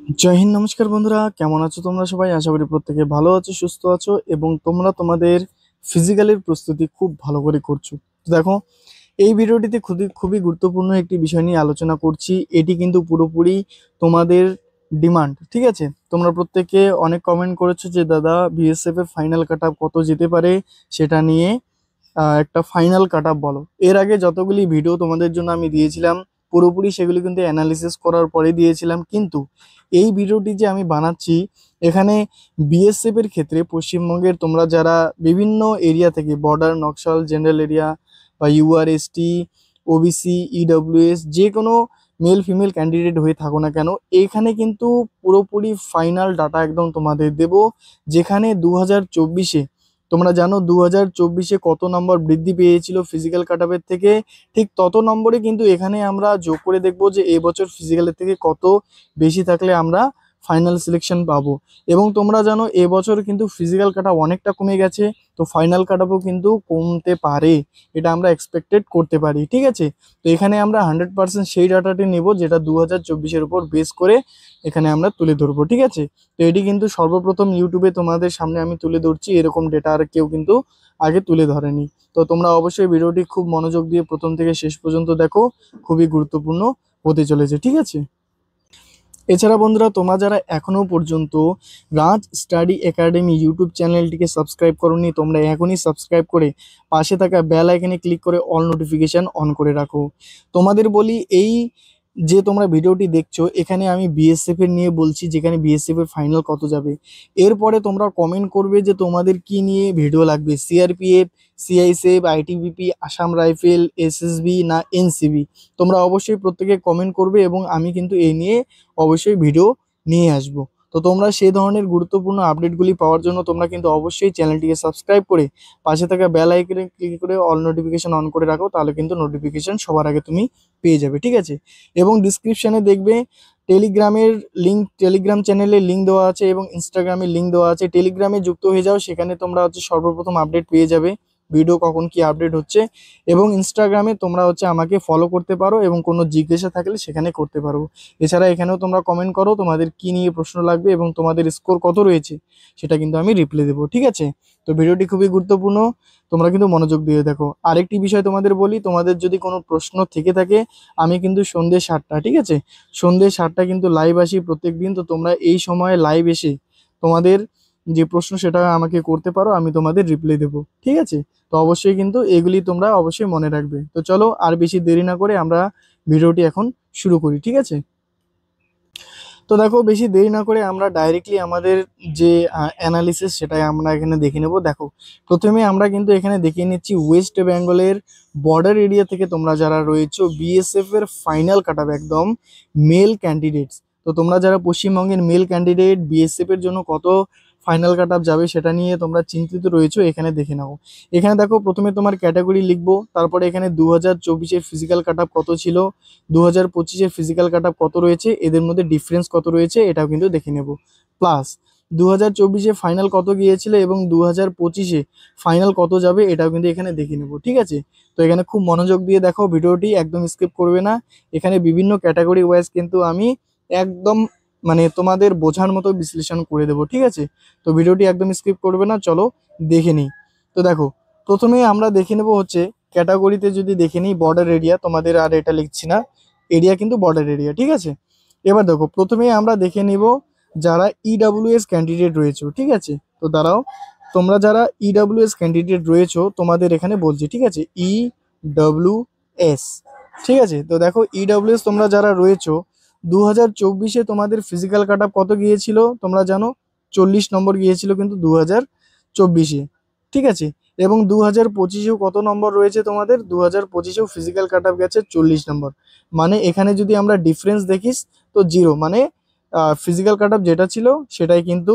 জয় হিন্দ, নমস্কার বন্ধুরা, কেমন আছো তোমরা সবাই? আশা করি প্রত্যেকে ভালো আছো, সুস্থ আছো এবং তোমরা তোমাদের ফিজিক্যালের প্রস্তুতি খুব ভালো করে করছো। তো দেখো, এই ভিডিওটিতে খুবই খুবই গুরুত্বপূর্ণ একটি বিষয় নিয়ে আলোচনা করছি। এটি কিন্তু পুরোপুরি তোমাদের ডিমান্ড, ঠিক আছে? তোমরা প্রত্যেকে অনেক কমেন্ট করেছো যে দাদা বিএসএফ এর ফাইনাল কাট আপ কত যেতে পারে, সেটা নিয়ে একটা ফাইনাল কাট আপ বলো। এর আগে যতগুলি ভিডিও তোমাদের জন্য আমি দিয়েছিলাম পুরোপুরি সেগুলি কিন্তু অ্যানালিসিস করার পরে দিয়েছিলাম, কিন্তু এই ভিডিওটি যে আমি বানাচ্ছি এখানে বিএসএফ এর ক্ষেত্রে পশ্চিমবঙ্গের তোমরা যারা বিভিন্ন এরিয়া থেকে বর্ডার, নকশাল, জেনারেল এরিয়া বা ইউআরএসটি, ওবিসি, ইডব্লিউএস, যে কোনো মেল ফিমেল ক্যান্ডিডেট হয়ে থাকো না কেন, এখানে কিন্তু পুরোপুরি ফাইনাল ডাটা একদম তোমাদের দেব। যেখানে 2024-এ তোমরা জানো 2024-এ কত নম্বর বৃদ্ধি পেয়েছিল ফিজিক্যাল কাটআপের থেকে, ঠিক তত নম্বরে কিন্তু এখানে আমরা যোগ করে দেখবো যে এবছর ফিজিক্যালের থেকে কত বেশি থাকলে আমরা ফাইনাল সিলেকশন পাবো। এবং তোমরা জানো এবছর কিন্তু ফিজিক্যাল কাটআপ অনেকটা কমে গেছে, তো ফাইনাল কাটআপও কিন্তু কমতে পারে, এটা আমরা এক্সপেক্টেড করতে পারি, ঠিক আছে? তো এখানে আমরা 100% সেই ডাটাটি নেব যেটা 2024-এর উপর বেস করে এখানে আমরা তুলে ধরবো, ঠিক আছে? তো এটি কিন্তু সর্বপ্রথম ইউটিউবে তোমাদের সামনে আমি তুলে ধরছি, এরকম ডেটা আর কেউ কিন্তু আগে তুলে ধরেনি। তো তোমরা অবশ্যই ভিডিওটি খুব মনোযোগ দিয়ে প্রথম থেকে শেষ পর্যন্ত দেখো, খুবই গুরুত্বপূর্ণ হতে চলেছে, ঠিক আছে? এছাড়া বন্ধুরা, তোমরা যারা এখনো পর্যন্ত রাজ স্টাডি একাডেমি ইউটিউব চ্যানেলটিকে সাবস্ক্রাইব করোনি, তোমরা এখনই সাবস্ক্রাইব করে পাশে থাকা বেল আইকনে ক্লিক করে অল নোটিফিকেশন অন করে রাখো। তোমাদের বলি, এই যে তোমরা ভিডিওটি দেখছো এখানে আমি বিএসএফ এর নিয়ে বলছি, যেখানে বিএসএফ এর ফাইনাল কত যাবে। এরপরে তোমরা কমেন্ট করবে যে তোমাদের কি নিয়ে ভিডিও লাগবে, CRPF, CISF, ITBP, Assam rifle, SSB না এনসিবি। তোমরা অবশ্যই প্রত্যেকে কমেন্ট করবে এবং আমি কিন্তু এই নিয়ে অবশ্যই ভিডিও নিয়ে আসবো। তো তোমরা সেই ধরনের গুরুত্বপূর্ণ আপডেটগুলি পাওয়ার জন্য তোমরা কিন্তু অবশ্যই চ্যানেলটিকে সাবস্ক্রাইব করে পাশে থাকা বেল আইকনে ক্লিক করে অল নোটিফিকেশন অন করে রাখো, তাহলে কিন্তু নোটিফিকেশন সবার আগে তুমি পেয়ে যাবে, ঠিক আছে? এবং ডিসক্রিপশনে দেখবে টেলিগ্রামের লিঙ্ক, টেলিগ্রাম চ্যানেলের লিঙ্ক দেওয়া আছে এবং ইনস্টাগ্রামের লিঙ্ক দেওয়া আছে। টেলিগ্রামে যুক্ত হয়ে যাও, সেখানে তোমরা সর্বপ্রথম আপডেট পেয়ে যাবে, ভিডিও কখন কি আপডেট হচ্ছে। এবং ইনস্টাগ্রামে তোমরা আমাকে ফলো করতে পারো এবং কোনো জিজ্ঞাসা থাকলে সেখানে করতে পারো। এছাড়া এখানেও তোমরা কমেন্ট করো তোমাদের কি নিয়ে প্রশ্ন লাগবে এবং তোমাদের স্কোর কত রয়েছে, সেটা কিন্তু আমি রিপ্লাই দেবো, ঠিক আছে? তো ভিডিওটি খুবই গুরুত্বপূর্ণ, তোমরা কিন্তু মনোযোগ দিয়ে দেখো। আরেকটি বিষয় তোমাদের বলি, তোমাদের যদি কোনো প্রশ্ন থেকে থাকে, আমি কিন্তু সন্ধ্যে 7টা, ঠিক আছে, সন্ধ্যে 7টা কিন্তু লাইভ আসি প্রত্যেক দিন। তো তোমরা এই সময়ে লাইভ এসে তোমাদের যে প্রশ্ন সেটা আমাকে করতে পারো, আমি তোমাদের রিপ্লাই দেবো, ঠিক আছে? তো অবশ্যই কিন্তু এগুলি তোমরা অবশ্যই মনে রাখবে। তো চলো আর বেশি দেরি না করে আমরা ভিডিওটি এখন শুরু করি, ঠিক আছে? তো দেখো, বেশি দেরি না করে আমরা ডাইরেক্টলি আমাদের যে অ্যানালিসিস সেটাই আমরা এখানে দেখে নেব। দেখো, প্রথমে আমরা কিন্তু এখানে দেখে নিচ্ছি ওয়েস্ট বেঙ্গলের বর্ডার এরিয়া থেকে তোমরা যারা রয়েছো বিএসএফ এর ফাইনাল কাটাবে একদম মেল ক্যান্ডিডেটস। তো তোমরা যারা পশ্চিমবঙ্গের মেল ক্যান্ডিডেট বিএসএফ এর জন্য কত ফাইনাল কাট আপ যাবে সেটা নিয়ে তোমরা চিন্তিত রয়েছো, এখানে দেখে নাও। এখানে দেখো, প্রথমে তোমার ক্যাটাগরি লিখবো, তারপরে এখানে 2024-এর ফিজিক্যাল কাট আপ কত ছিল, 2025-এর ফিজিক্যাল কাট আপ কত রয়েছে, এদের মধ্যে ডিফারেন্স কত রয়েছে এটাও কিন্তু দেখে নেব। প্লাস 2024-এ ফাইনাল কত গিয়েছিল এবং 2025-এ ফাইনাল কত যাবে এটাও কিন্তু এখানে দেখে নেব, ঠিক আছে? তো এখানে খুব মনোযোগ দিয়ে দেখো, ভিডিওটি একদম স্কিপ করবে না। এখানে বিভিন্ন ক্যাটাগরি ওয়াইজ কিন্তু আমি একদম মানে তোমাদের বোঝার মতো বিশ্লেষণ করে দেবো, ঠিক আছে? তো ভিডিওটি একদম স্কিপ করবে না, চলো দেখে নিই। তো দেখো, প্রথমে আমরা দেখে নেব ক্যাটাগরিতে যদি দেখে নিই বর্ডার এরিয়া, তোমাদের আর এটা লিখছি না, এরিয়া কিন্তু বর্ডার এরিয়া, ঠিক আছে? এবার দেখো, প্রথমে আমরা দেখে নিব যারা ইডব্লিউএস ক্যান্ডিডেট রয়েছে, ঠিক আছে? তো দাঁড়াও, তোমরা যারা ইডব্লিউএস ক্যান্ডিডেট রয়েছে তোমাদের এখানে বলছি, ঠিক আছে? ইডব্লিউএস, ঠিক আছে? তো দেখো, ইডব্লিউএস তোমরা যারা রয়েছে 2024-এ তোমাদের ফিজিক্যাল কাট আপ কত গিয়েছিল তোমরা জানো, 40 নম্বর গিয়েছিল কিন্তু 2024-এ, ঠিক আছে? এবং 2025-এও কত নম্বর রয়েছে তোমাদের, 2025-এও ফিজিক্যাল কাট আপ গেছে 40 নম্বর। মানে এখানে যদি আমরা ডিফারেন্স দেখিস তো জিরো, মানে ফিজিক্যাল কাট আপ যেটা ছিল সেটাই কিন্তু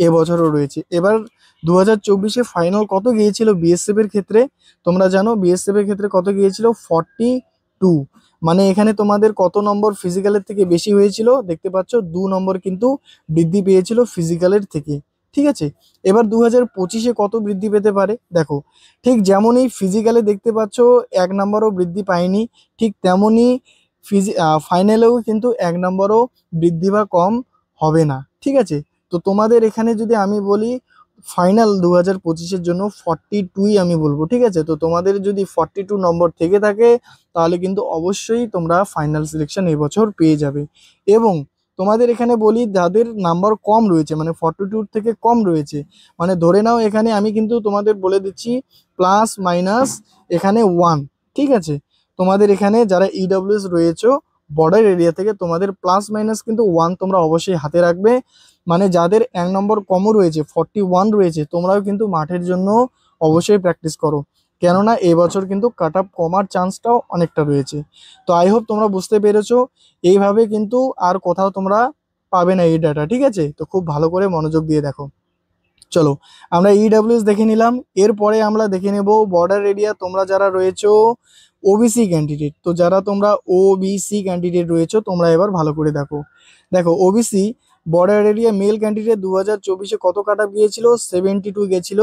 এবছরও রয়েছে। এবার 2024-এ ফাইনাল কত গিয়েছিল বিএসএফ এর ক্ষেত্রে, তোমরা জানো বিএসএফ এর ক্ষেত্রে কত গিয়েছিল, 42। মানে এখানে তোমাদের কত নম্বর ফিজিক্যালের থেকে বেশি হয়েছিল, দেখতে পাচ্ছ 2 নম্বর কিন্তু বৃদ্ধি পেয়েছিল ফিজিক্যালের থেকে, ঠিক আছে? এবার 2025-এ কত বৃদ্ধি পেতে পারে দেখো, ঠিক যেমনই ফিজিক্যালে দেখতে পাচ্ছ 1 নম্বরও বৃদ্ধি পায়নি, ঠিক তেমনই ফাইনালেও কিন্তু 1 নম্বরও বৃদ্ধি বা কম হবে না, ঠিক আছে। তো তোমাদের এখানে যদি আমি বলি ফাইনাল 2025-এর জন্য 42ই আমি বলবো, ঠিক আছে। তো তোমাদের যদি 42 নম্বর থেকে থাকে তাহলে কিন্তু অবশ্যই তোমরা ফাইনাল সিলেকশন এবছর পেয়ে যাবে। এবং তোমাদের এখানে বলি যাদের নাম্বার কম রয়েছে, মানে 42 থেকে কম রয়েছে, মানে ধরে নাও এখানে আমি কিন্তু তোমাদের বলে দিচ্ছি প্লাস মাইনাস এখানে 1, ঠিক আছে। তোমাদের এখানে যারা ইডব্লিউএস রয়েছে বর্ডার এরিয়া থেকে, তোমাদের প্লাস মাইনাস কিন্তু 1 তোমরা অবশ্যই হাতে রাখবে। মানে যাদের 1 নম্বর কমও রয়েছে, 41 রয়েছে, তোমরাও কিন্তু মাঠের জন্য অবশ্যই প্র্যাকটিস করো, কেননা এবছর কিন্তু কাট অফ কমার চান্সটাও অনেকটা রয়েছে। তো আই হোপ তোমরা বুঝতে পেরেছো। এইভাবে কিন্তু আর কোথাও তোমরা পাবে না এই ডাটা, ঠিক আছে। তো খুব ভালো করে মনোযোগ দিয়ে দেখো। চলো আমরা ইডব্লিউএস দেখে নিলাম, এরপরে আমরা দেখে নেব বর্ডার এরিয়া তোমরা যারা রয়েছো ওবিসি ক্যান্ডিডেট। তো যারা তোমরা ওবিসি ক্যান্ডিডেট রয়েছো তোমরা এবার ভালো করে দেখো। দেখো OBC border area male candidate 2024-এ কত কাট আপ গিয়েছিল? 72 গেছিল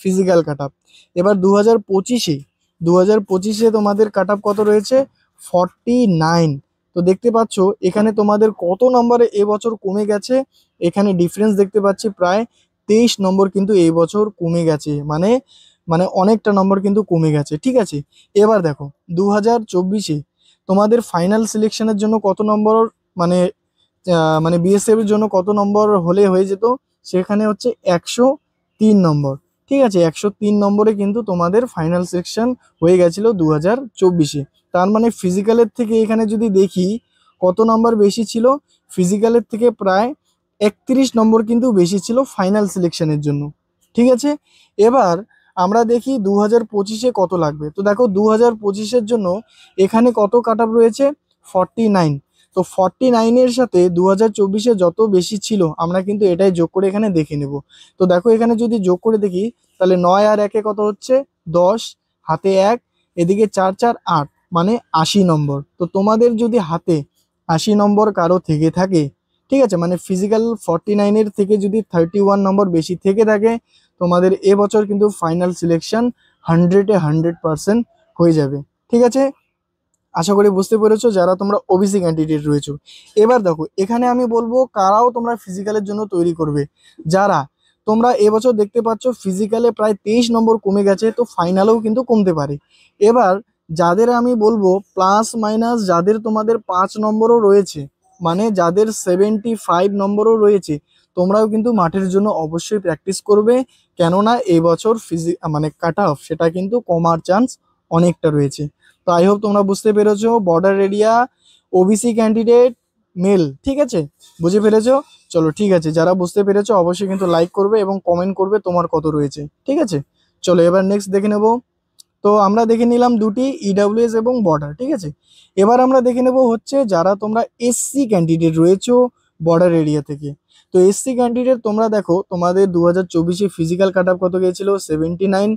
ফিজিক্যাল কাট আপ। এবার 2025-এ তোমাদের কাট আপ কত রয়েছে? 49। তো দেখতে পাচ্ছ এখানে তোমাদের কত নম্বরে এবছর কমে গেছে, এখানে ডিফারেন্স দেখতে পাচ্ছি প্রায় 23 নম্বর কিন্তু এই বছর কমে গেছে, মানে মানে অনেকটা নম্বর কিন্তু কমে গেছে, ঠিক আছে। এবার দেখো 2024-এ তোমাদের ফাইনাল সিলেকশনের জন্য কত নম্বর, মানে মানে বিএসএফ এর জন্য কত নম্বর হলে হয়ে যেত? সেখানে হচ্ছে 103 নম্বর, ঠিক আছে। 103 নম্বরে কিন্তু তোমাদের ফাইনাল সিলেকশন হয়ে গেছিল 2024-এ। তার মানে ফিজিক্যালের থেকে এখানে যদি দেখি কত নম্বর বেশি ছিল, ফিজিক্যালের থেকে প্রায় 31 নম্বর কিন্তু বেশি ছিল ফাইনাল সিলেকশনের জন্য, ঠিক আছে। এবার আমরা দেখি 2025-এ কত লাগবে। তো দেখো 2025-এর জন্য এখানে কত কাট আপ রয়েছে? 49। তো 49-এর সাথে 2024-এ যত বেশি ছিল আমরা কিন্তু এটাই যোগ করে এখানে দেখে নেব। তো দেখো এখানে যদি যোগ করে দেখি তাহলে 9 আর 1-এ কত হচ্ছে? 10, হাতে 1, এদিকে 4 4 8, মানে 80 নম্বর। তো তোমাদের যদি হাতে 80 নম্বর কারো থেকে থাকে, ঠিক আছে, মানে ফিজিক্যাল 49-এর থেকে যদি 31 নম্বর বেশি থেকে থাকে, তোমাদের এবছর কিন্তু ফাইনাল সিলেকশন 100-এ 100% হয়ে যাবে, ঠিক আছে। আশা করি বুঝতে পেরেছো যারা তোমরা ওবিসি ক্যান্ডিডেট রয়েছো। এবার দেখো এখানে আমি বলবো কারাও তোমরা ফিজিক্যালের জন্য তৈরি করবে, যারা তোমরা এবছর দেখতে পাচ্ছ ফিজিক্যালে প্রায় 23 নম্বর কমে গেছে, তো ফাইনালেও কিন্তু কমতে পারে। এবার যাদের আমি বলবো প্লাস মাইনাস যাদের তোমাদের 5 নম্বরও রয়েছে, মানে যাদের 75 নম্বরও রয়েছে, তোমরাও কিন্তু মাঠের জন্য অবশ্যই প্র্যাকটিস করবে, কেননা এবছর মানে কাট অফ সেটা কিন্তু কমার চান্স অনেকটা রয়েছে। তো আই হোপ তোমরা বুঝতে পেরেছো border area OBC candidate male, ঠিক আছে, বুঝে ফেলেছো। চলো ঠিক আছে, যারা বুঝতে পেরেছো অবশ্যই কিন্তু লাইক করবে এবং কমেন্ট করবে তোমার কত রয়েছে, ঠিক আছে। চলো এবার নেক্সট দেখে নেব। তো আমরা দেখে নিলাম দুটি ইডব্লিউএস এবং বর্ডার, ঠিক আছে। এবার আমরা দেখে নেব হচ্ছে যারা তোমরা এসসি ক্যান্ডিডেট রয়েছো বর্ডার এরিয়া থেকে। তো এসসি ক্যান্ডিডেট তোমরা দেখো তোমাদের 2024-এ ফিজিক্যাল কাট আপ কত গিয়েছিল? 79।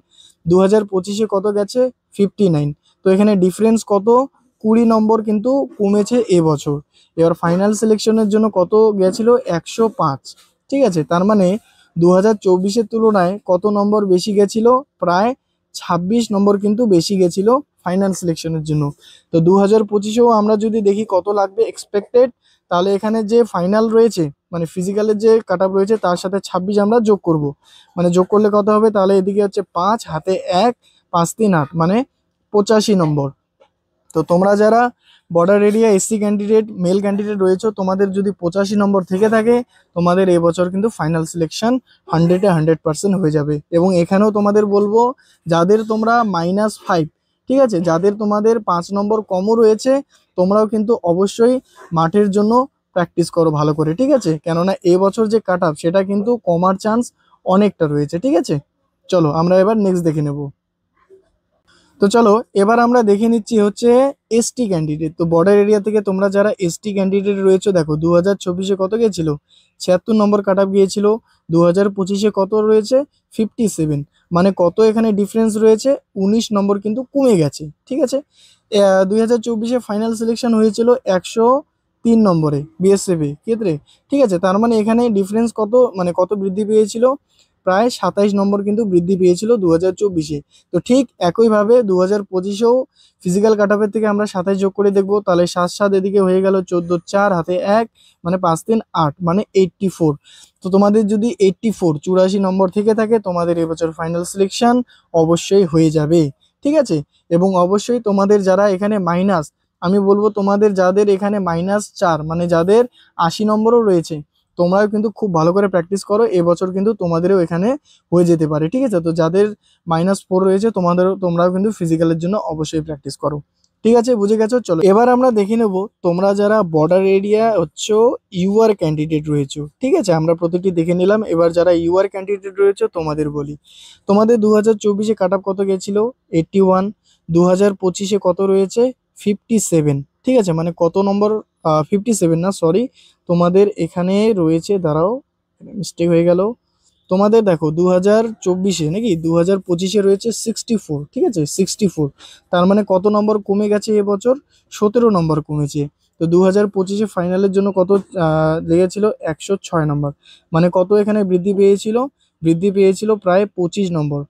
2025-এ কত গেছে? 59। তো এখানে ডিফারেন্স কত? 20 নম্বর কিন্তু কমেছে এবছর। এবার ফাইনাল সিলেকশনের জন্য কত গেছিল? 105, ঠিক আছে। তার মানে 2024-এর তুলনায় কত নম্বর বেশি গেছিল? প্রায় 26 নম্বর কিন্তু বেশি গেছিল ফাইনাল সিলেকশনের জন্য। তো 2025-এও আমরা যদি দেখি কত লাগবে এক্সপেক্টেড, তাহলে এখানে যে ফাইনাল রয়েছে মানে ফিজিক্যালের যে কাট আপ রয়েছে তার সাথে 26 আমরা যোগ করব, মানে যোগ করলে কত হবে? তাহলে এদিকে হচ্ছে 5, হাতে 1, 5 3 8, মানে 85 নম্বর। তো তোমরা যারা border area SC candidate male candidate রয়েছে, তোমাদের যদি 85 নম্বর থেকে থাকে, তোমাদের এবছর কিন্তু ফাইনাল সিলেকশন 100-এ 100% হয়ে যাবে। এবং এখানেও তোমাদের বলবো যাদের তোমরা -5, ঠিক আছে, যাদের তোমাদের 5 নম্বর কমও রয়েছে, তোমরাও কিন্তু অবশ্যই মাঠের জন্য প্র্যাকটিস করো ভালো করে, ঠিক আছে, কেননা এবছর যে কাট আপ সেটা কিন্তু কমার চান্স অনেকটা রয়েছে, ঠিক আছে। চলো আমরা এবার নেক্সট দেখে নেব। তো চলো এবার আমরা দেখে নিচ্ছি হচ্ছে এসটি ক্যান্ডিডেট। তো বর্ডার এরিয়া থেকে তোমরা যারা এসটি ক্যান্ডিডেট রয়েছে দেখো 2024-এ কত গিয়েছিল? 76 নম্বর কাট আপ গিয়েছিল। 2025-এ কত রয়েছে? 57, মানে কত এখানে ডিফারেন্স রয়েছে? 19 নম্বর কিন্তু কমে গেছে, ঠিক আছে। 2024-এ ফাইনাল সিলেকশন হয়েছিল 103 নম্বরে বিএসএফ এ ক্ষেত্রে, ঠিক আছে। তার মানে এখানে ডিফারেন্স কত, মানে কত বৃদ্ধি পেয়েছিল? প্রায় 27 নম্বর কিন্তু বৃদ্ধি পেয়েছিল 2024-এ। তো ঠিক একইভাবে 2025-এও ফিজিক্যাল কাট অফের থেকে আমরা 27 যোগ করে দেখবো, তাহলে 7 এদিকে হয়ে গেল 14, 4 হাতে 1 মানে 5 3 8 মানে 84। তো তোমাদের যদি 84 নম্বর থেকে থাকে তোমাদের এবছর ফাইনাল সিলেকশন অবশ্যই হয়ে যাবে, ঠিক আছে। এবং অবশ্যই তোমাদের যারা এখানে মাইনাস, আমি বলবো তোমাদের যাদের এখানে -4 মানে যাদের 80 নম্বরও রয়েছে, তোমরাও কিন্তু খুব ভালো করে প্র্যাকটিস করো, এবছর কিন্তু তোমাদেরও এখানে হয়ে যেতে পারে, ঠিক আছে। তো যাদের -4 রয়েছে তোমরাও কিন্তু ফিজিক্যালের জন্য অবশ্যই প্র্যাকটিস করো, ঠিক আছে, বুঝে গেছো। চলো এবার আমরা দেখে নেব তোমরা যারা বর্ডার এরিয়া হচ্ছে ইউআর ক্যান্ডিডেট রয়েছে, ঠিক আছে, আমরা প্রতিটি দেখে নিলাম। এবার যারা ইউআর ক্যান্ডিডেট রয়েছে তোমাদের বলি, তোমাদের 2024-এ কাট অফ কত গেছিল? 81। 2025-এ কত রয়েছে? 57, ঠিক আছে, মানে কত নম্বর? 57 না, সরি, তোমাদের এখানে রয়েছে, দাঁড়াও মিস্টেক হয়ে গেল, তোমাদের দেখো 2024-এ নাকি 2025-এ রয়েছে 64, ঠিক আছে, 64। তার মানে কত নম্বর কমে গেছে এবছর? 17 নম্বর কমেছে। তো 2025-এ ফাইনালের জন্য কত লেগেছিল? 106 নম্বর, মানে কত এখানে বৃদ্ধি পেয়েছিল? বৃদ্ধি পেয়েছিল প্রায় 25 নম্বর।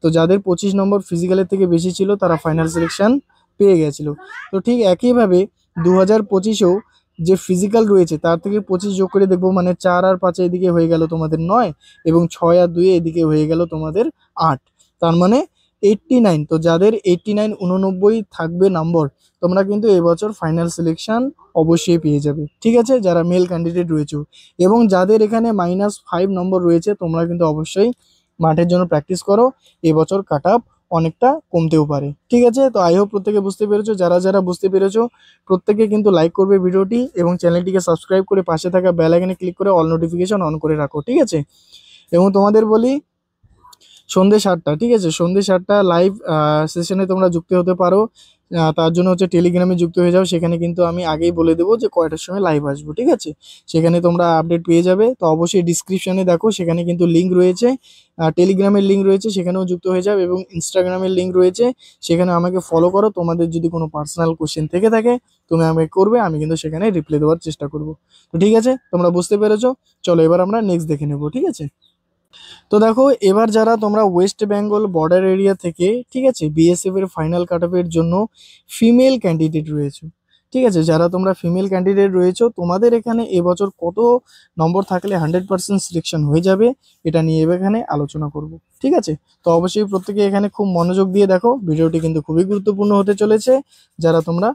তো যাদের 25 নম্বর ফিজিক্যালের থেকে বেশি ছিল তারা ফাইনাল সিলেকশন পেয়ে গেছিল। তো ঠিক একইভাবে 2025-এও যে ফিজিক্যাল রয়েছে তার থেকে 25 যোগ করে দেখবো, মানে 4 আর 5 এদিকে হয়ে গেল তোমাদের 9 এবং 6 আর 2 এদিকে হয়ে গেল তোমাদের 8, তার মানে 89। তো যাদের 89 89 থাকবে নম্বর, তোমরা কিন্তু এবছর ফাইনাল সিলেকশন অবশ্যই পেয়ে যাবে, ঠিক আছে, যারা মেল ক্যান্ডিডেট রয়েছে। এবং যাদের এখানে -5 নম্বর রয়েছে তোমরা কিন্তু অবশ্যই মাঠের জন্য প্র্যাকটিস করো, এবছর কাট অফ অনেকটা কমতেও পারে, ঠিক আছে। তো আই হোপ প্রত্যেকে বুঝতে পেরেছো, যারা যারা বুঝতে পেরেছো প্রত্যেকে কিন্তু লাইক করবে ভিডিওটি এবং চ্যানেলটিকে সাবস্ক্রাইব করে পাশে থাকা বেল আইকনে ক্লিক করে অল নোটিফিকেশন অন করে রাখো, ঠিক আছে। এবং তোমাদের বলি সন্ধ্যে 7টা, ঠিক আছে, সন্ধ্যে 7টা লাইভ সেশনে তোমরা যুক্ত হতে পারো। তার জন্য হচ্ছে টেলিগ্রামে যুক্ত হয়ে যাও, সেখানে কিন্তু আমি আগেই বলে দেবো যে কয়টার সময় লাইভ আসবো, ঠিক আছে, সেখানে তোমরা আপডেট পেয়ে যাবে। তো অবশ্যই ডিসক্রিপশনে দেখো, সেখানে কিন্তু লিঙ্ক রয়েছে, টেলিগ্রামের লিঙ্ক রয়েছে, সেখানেও যুক্ত হয়ে যাবে, এবং ইনস্টাগ্রামের লিঙ্ক রয়েছে, সেখানে আমাকে ফলো করো। তোমাদের যদি কোনো পার্সোনাল কোশ্চেন থেকে থাকে তুমি আমাকে করবে, আমি কিন্তু সেখানে রিপ্লাই দেওয়ার চেষ্টা করব। তো ঠিক আছে, তোমরা বুঝতে পেরেছো। চলো এবার আমরা নেক্সট দেখে নেবো, ঠিক আছে। তো দেখো এবার যারা তোমরা ওয়েস্ট বেঙ্গল বর্ডার এরিয়া থেকে, ঠিক আছে, বিএসএফ এর ফাইনাল কাট অফের জন্য ফিমেল ক্যান্ডিডেট রয়েছে, ঠিক আছে, যারা তোমরা ফিমেল ক্যান্ডিডেট রয়েছো তোমাদের এখানে এবছর কত নম্বর থাকলে 100% সিলেকশন হয়ে যাবে, এটা নিয়ে এখানে আলোচনা করব, ঠিক আছে। তো অবশ্যই প্রত্যেকে এখানে খুব মনোযোগ দিয়ে দেখো, ভিডিওটি কিন্তু খুবই গুরুত্বপূর্ণ হতে চলেছে যারা তোমরা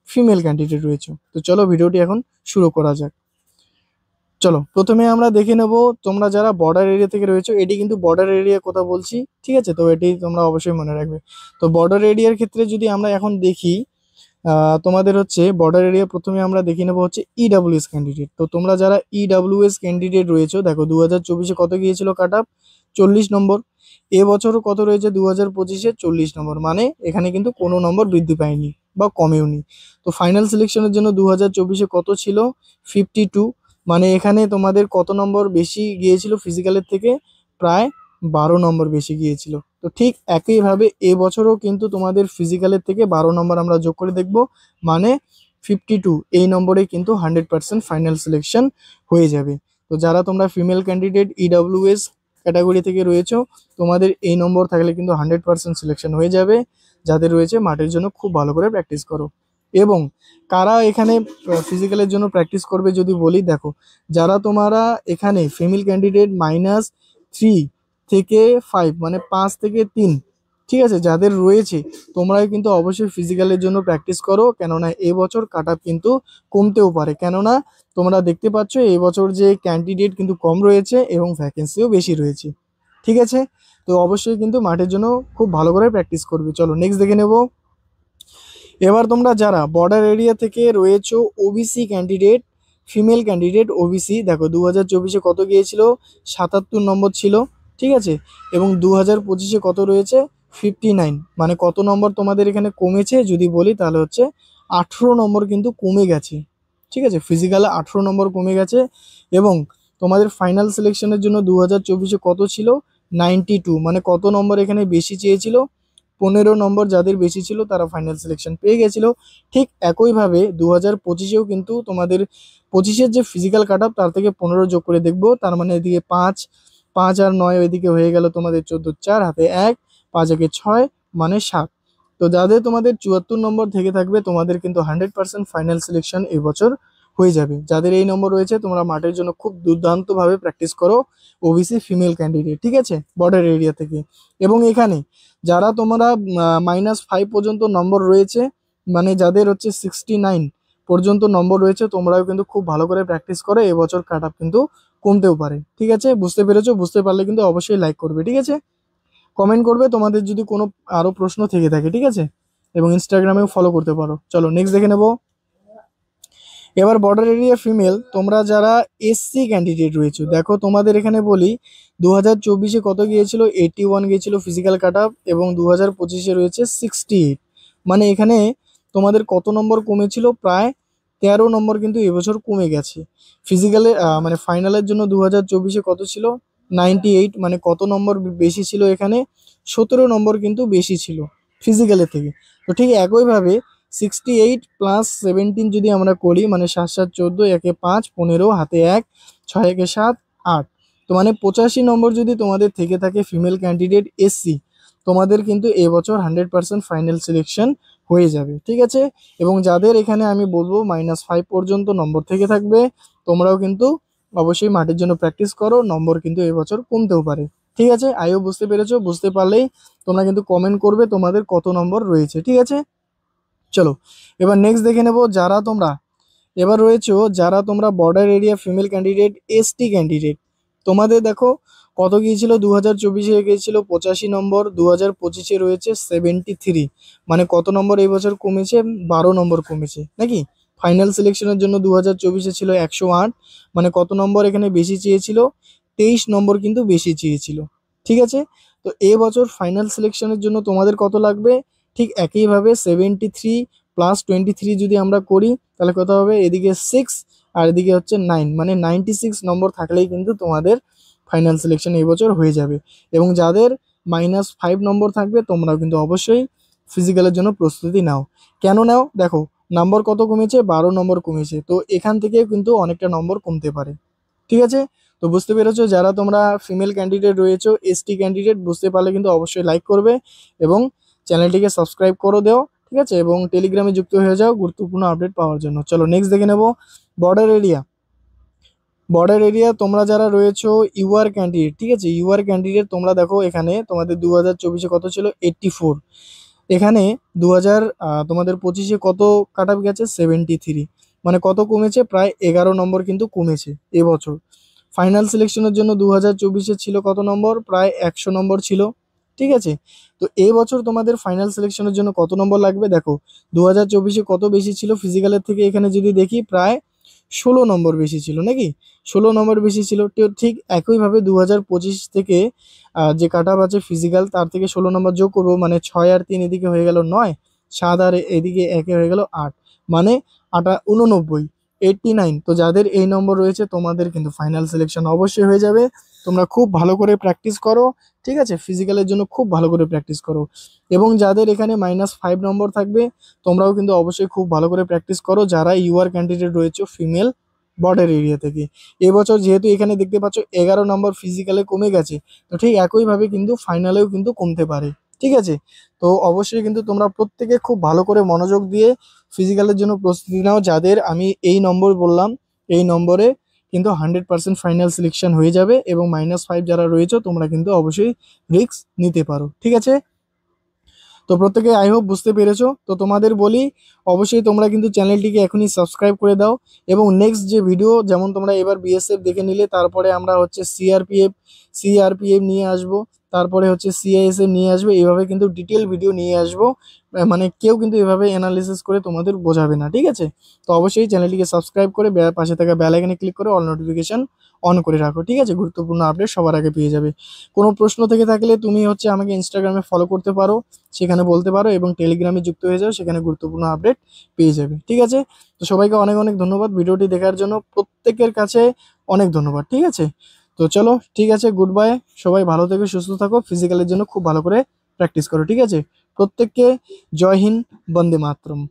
ফিমেল ক্যান্ডিডেট রয়েছো। তো চলো ভিডিওটি এখন শুরু করা যাক। চলো প্রথমে আমরা দেখে নেব তোমরা যারা বর্ডার এরিয়া থেকে রয়েছে, এটি কিন্তু বর্ডার এরিয়ার কথা বলছি, ঠিক আছে, তো এটি তোমরা অবশ্যই মনে রাখবে। তো বর্ডার এরিয়ার ক্ষেত্রে যদি আমরা এখন দেখি, তোমাদের হচ্ছে বর্ডার এরিয়া প্রথমে আমরা দেখে নেবো হচ্ছে ইডাব্লিউএস ক্যান্ডিডেট। তো তোমরা যারা ইডাব্লিউএস ক্যান্ডিডেট রয়েছে, দেখো 2024-এ কত গিয়েছিল কাট অফ? 40 নম্বর। এবছরও কত রয়েছে 2025-এ? 40 নম্বর, মানে এখানে কিন্তু কোনো নম্বর বৃদ্ধি পায়নি বা কমেওনি। তো ফাইনাল সিলেকশনের জন্য 2024-এ কত ছিল? 52, মানে এখানে তোমাদের কত নম্বর বেশি গিয়েছিল ফিজিক্যালের থেকে? প্রায় 12 নম্বর বেশি গিয়েছিল। তো ঠিক একইভাবে এবছরও কিন্তু তোমাদের ফিজিক্যালের থেকে 12 নম্বর আমরা যোগ করে দেখব, মানে 52, এই নম্বরে কিন্তু 100% ফাইনাল সিলেকশন হয়ে যাবে। তো যারা তোমরা ফিমেল ক্যান্ডিডেট ইডাব্লিউএস ক্যাটাগরি থেকে রয়েছো, তোমাদের এই নম্বর থাকলে কিন্তু 100% সিলেকশন হয়ে যাবে। যাদের রয়েছে মাঠের জন্য খুব ভালো করে প্র্যাকটিস করো। এবং কারা এখানে ফিজিক্যালের জন্য প্র্যাকটিস করবে যদি বলি, দেখো যারা তোমরা এখানে ফিমেল ক্যান্ডিডেট -3 থেকে 5 মানে 5 থেকে 3, ঠিক আছে, যাদের রয়েছে তোমরাই কিন্তু অবশ্যই ফিজিক্যালের জন্য প্র্যাকটিস করো, কেননা এবছর কাট অফ কিন্তু কমতেও পারে, কেননা তোমরা দেখতে পাচ্ছ এবছর যে ক্যান্ডিডেট কিন্তু কম রয়েছে এবং ভ্যাকেন্সিও বেশি রয়েছে, ঠিক আছে। তো অবশ্যই কিন্তু মাঠের জন্য খুব ভালো করে প্র্যাকটিস করবে। চলো নেক্সট দেখে নেব। এবার তোমরা যারা বর্ডার এরিয়া থেকে রয়েছো OBC candidate, female candidate OBC, দেখো 2024-এ কত গিয়েছিল? 77 নম্বর ছিল, ঠিক আছে, এবং 2025-এ কত রয়েছে? 59, মানে কত নম্বর তোমাদের এখানে কমেছে যদি বলি তাহলে হচ্ছে 18 নম্বর কিন্তু কমে গেছে, ঠিক আছে, ফিজিক্যালে 18 নম্বর কমে গেছে। এবং তোমাদের ফাইনাল সিলেকশনের জন্য 2024-এ কত ছিল? 92, মানে কত নম্বর এখানে বেশি চেয়েছিল? 15 নম্বর যাদের বেশি ছিল তারা ফাইনাল সিলেকশন পেয়ে গেছিল। ঠিক একইভাবে 2025-এও কিন্তু তোমাদের 25-এর যে ফিজিক্যাল কাট অফ তার থেকে 15 যোগ করে দেখবো, তার মানে এদিকে 5 5 আর 9 ওইদিকে হয়ে গেল তোমাদের 14 4 হাতে 1, 5 একে 6 মানে 7। তো যাদের তোমাদের 74 নম্বর থেকে থাকবে তোমাদের কিন্তু 100% ফাইনাল সিলেকশন এই বছর হয়ে যাবে। যাদের এই নম্বর রয়েছে তোমরা মাঠের জন্য খুব দুর্দান্তভাবে প্র্যাকটিস করো, ওবিসি ফিমেল ক্যান্ডিডেট, ঠিক আছে, বর্ডার এরিয়া থেকে। এবং এখানে যারা তোমরা -5 পর্যন্ত নম্বর রয়েছে, মানে যাদের হচ্ছে 69 পর্যন্ত নম্বর রয়েছে, তোমরাও কিন্তু খুব ভালো করে প্র্যাকটিস করো, এবছর কাট আপ কিন্তু কমতেও পারে। ঠিক আছে, বুঝতে পেরেছো? বুঝতে পারলে কিন্তু অবশ্যই লাইক করবে, ঠিক আছে, কমেন্ট করবে তোমাদের যদি কোনো আরো প্রশ্ন থেকে থাকে, ঠিক আছে, এবং ইনস্টাগ্রামেও ফলো করতে পারো। চলো নেক্সট দেখে নেবো। এবার বর্ডার এরিয়া ফিমেল তোমরা যারা এসসি ক্যান্ডিডেট রয়েছে, দেখো তোমাদের এখানে বলি 2024-এ কত গিয়েছিল, 81 গিয়েছিল ফিজিক্যাল কাট আপ, এবং 2025-এ রয়েছে 68। মানে এখানে তোমাদের কত নম্বর কমেছিল, প্রায় 13 নম্বর কিন্তু এবছর কমে গেছে ফিজিক্যালে। মানে ফাইনালের জন্য 2024-এ কত ছিল, 98, মানে কত নম্বর বেশি ছিল এখানে, 17 নম্বর কিন্তু বেশি ছিল ফিজিক্যালের থেকে। তো ঠিক একইভাবে 68 + 17 যদি আমরা করি, মানে 7 7 14, একে 5 15, হাতে 1, 6 একে 7 8, তো মানে 85 নম্বর যদি তোমাদের থেকে থাকে ফিমেল ক্যান্ডিডেট এসসি, তোমাদের কিন্তু এবছর 100% ফাইনাল সিলেকশন হয়ে যাবে, ঠিক আছে। এবং যাদের এখানে আমি বলবো -5 পর্যন্ত নম্বর থেকে থাকবে, তোমরাও কিন্তু অবশ্যই মাঠের জন্য প্র্যাকটিস করো, নম্বর কিন্তু এবছর কমতেও পারে, ঠিক আছে। আইও বুঝতে পেরেছো? বুঝতে পারলেই তোমরা কিন্তু কমেন্ট করবে তোমাদের কত নম্বর রয়েছে, ঠিক আছে। চলো এবার নেক্সট দেখে নেব। যারা তোমরা এবার রয়েছো, যারা তোমরা border area female candidate ST candidate, তোমাদের দেখো কত গিয়েছিল, 2024-এ গিয়েছিল 85 নম্বর, 2025-এ রয়েছে 73, মানে কত নম্বর এই বছর কমেছে, 12 নম্বর কমেছে নাকি। ফাইনাল সিলেকশনের জন্য 2024-এ ছিল 108, মানে কত নম্বর এখানে বেশি চেয়েছিল, 23 নম্বর কিন্তু বেশি চেয়েছিল, ঠিক আছে। তো এবছর ফাইনাল সিলেকশনের জন্য তোমাদের কত লাগবে, ঠিক একইভাবে 73 + 23 যদি আমরা করি, তাহলে কত হবে, এদিকে 6 আর এদিকে হচ্ছে 9, মানে 96 নম্বর থাকলেই কিন্তু তোমাদের ফাইনাল সিলেকশন এই বছর হয়ে যাবে। এবং যাদের -5 নম্বর থাকবে, তোমরাও কিন্তু অবশ্যই ফিজিক্যালের জন্য প্রস্তুতি নাও। কেন নাও, দেখো নম্বর কত কমেছে, 12 নম্বর কমেছে, তো এখান থেকে কিন্তু অনেকটা নম্বর কমতে পারে, ঠিক আছে। তো বুঝতে পেরেছো, যারা তোমরা ফিমেল ক্যান্ডিডেট রয়েছো এসটি ক্যান্ডিডেট, বুঝতে পারলে কিন্তু অবশ্যই লাইক করবে এবং চ্যানেলটিকে সাবস্ক্রাইব করে দাও, ঠিক আছে, এবং টেলিগ্রামে যুক্ত হয়ে যাও গুরুত্বপূর্ণ আপডেট পাওয়ার জন্য। চলো নেক্সট দেখে নেব। বর্ডার এরিয়া তোমরা যারা রয়েছো ইউআর ক্যান্ডিডেট, ঠিক আছে, ইউআর ক্যান্ডিডেট তোমরা দেখো এখানে তোমাদের 2024-এ কত ছিল, 84, এখানে তোমাদের 25-এ কত কাট আপ গেছে, 73, মানে কত কমেছে, প্রায় 11 নম্বর কিন্তু কমেছে এবছর। ফাইনাল সিলেকশনের জন্য 2024-এ ছিল কত নম্বর, প্রায় 100 নম্বর ছিল, ঠিক আছে। তো এই বছর তোমাদের ফাইনাল সিলেকশনের জন্য কত নম্বর লাগবে, দেখো 2024-এ কত বেশি ছিল ফিজিক্যালের থেকে, এখানে যদি দেখি প্রায় 16 নম্বর বেশি ছিল নাকি, 16 নম্বর বেশি ছিল। তো ঠিক একইভাবে 2025 থেকে যে কাট আপ আছে ফিজিক্যাল, তার থেকে 16 নম্বর যোগ করবো, মানে 6 আর 3 এদিকে হয়ে গেল 9, 7 আর এদিকে একে হয়ে গেল 8, মানে 89, 89। তো যাদের এই নম্বর রয়েছে তোমাদের কিন্তু ফাইনাল সিলেকশন অবশ্যই হয়ে যাবে। তোমরা খুব ভালো করে প্র্যাকটিস করো, ঠিক আছে, ফিজিক্যালের জন্য খুব ভালো করে প্র্যাকটিস করো। এবং যাদের এখানে -5 নম্বর থাকবে, তোমরাও কিন্তু অবশ্যই খুব ভালো করে প্র্যাকটিস করো, যারা ইউআর ক্যান্ডিডেট রয়েছে ফিমেল বর্ডার এরিয়া থেকে। এবছর যেহেতু এখানে দেখতে পাচ্ছ 11 নম্বর ফিজিক্যালে কমে গেছে, তো ঠিক একইভাবে কিন্তু ফাইনালেও কিন্তু কমতে পারে, ঠিক আছে। তো অবশ্যই কিন্তু তোমরা প্রত্যেকে খুব ভালো করে মনোযোগ দিয়ে ফিজিক্যালের জন্য প্রস্তুতি নাও। যাদের আমি এই নম্বর বললাম, এই নম্বরে কিন্তু 100% ফাইনাল সিলেকশন হয়ে যাবে, এবং -5 যারা রয়েছে তোমরা কিন্তু অবশ্যই রিস্ক নিতে পারো, ঠিক আছে। তো প্রত্যেকে আই হোপ বুঝতে পেরেছো। তো তোমাদের বলি অবশ্যই তোমরা কিন্তু চ্যানেলটিকে এখনই সাবস্ক্রাইব করে দাও, এবং নেক্সট যে ভিডিও, যেমন তোমরা এবার বিএসএফ দেখে নিলে, তারপরে আমরা হচ্ছে সিআরপিএফ নিয়ে আসবো, তারপরে হচ্ছে সিআইএসএফ নিয়ে আসবো, এইভাবে কিন্তু ডিটেল ভিডিও নিয়ে আসবো। মানে কেউ কিন্তু এভাবে অ্যানালিসিস করে তোমাদের বোঝাবে না, ঠিক আছে। তো অবশ্যই চ্যানেলটিকে সাবস্ক্রাইব করে পাশে থাকা বেল আইকনে ক্লিক করে অল নোটিফিকেশন অন করে রাখো, ঠিক আছে, গুরুত্বপূর্ণ আপডেট সবার আগে পেয়ে যাবে। কোনো প্রশ্ন থেকে থাকলে তুমি হচ্ছে আমাকে ইনস্টাগ্রামে ফলো করতে পারো, সেখানে বলতে পারো, এবং টেলিগ্রামে যুক্ত হয়ে যাও, সেখানে গুরুত্বপূর্ণ আপডেট পেয়ে যাবে, ঠিক আছে। তো সবাইকে অনেক অনেক ধন্যবাদ ভিডিওটি দেখার জন্য, প্রত্যেকের কাছে অনেক ধন্যবাদ, ঠিক আছে। তো চলো ঠিক আছে, গুড বাই, সবাই ভালো থেকো, সুস্থ থাকো, ফিজিক্যালের জন্য খুব ভালো করে প্র্যাকটিস করো, ঠিক আছে। প্রত্যেককে জয় হিন্দ, বন্দে মাতরম।